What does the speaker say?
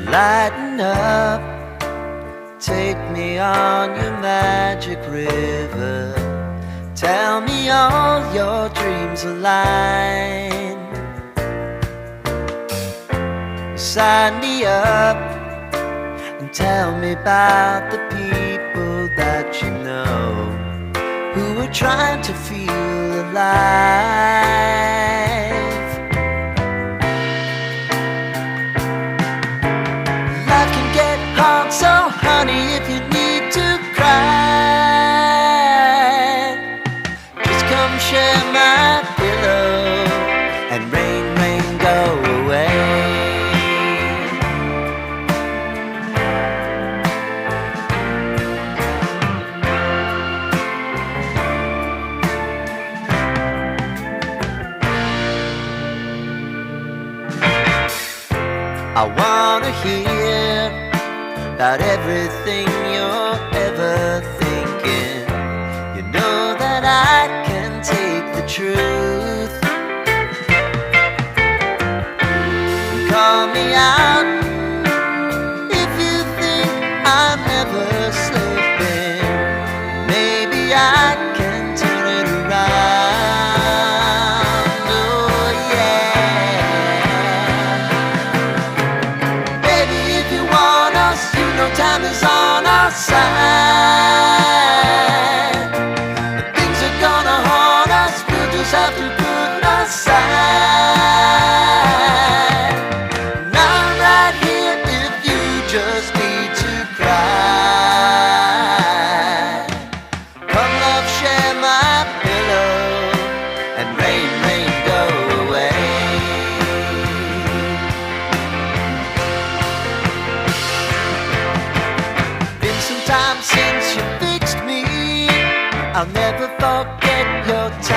Lighten up, take me on your magic river. Tell me all your dreams align. Sign me up and tell me about the people that you know who are trying to feel alive. Life can get hard, so honey, if you need to cry, just come share my pillow and rain, rain, go away. I wanna hear about everything you're ever thinking. You know that I can take the truth. Call me out if you think I'm never slipping. Maybe I can turn it around. Oh yeah. Baby, if you want us, you know time is on our side. Things are gonna haunt us, we'll just have to put aside. Now right here if you just need to cry. Come love, share my pillow and rain, rain, go away. Been some time since you fixed me. I'll never forget your time.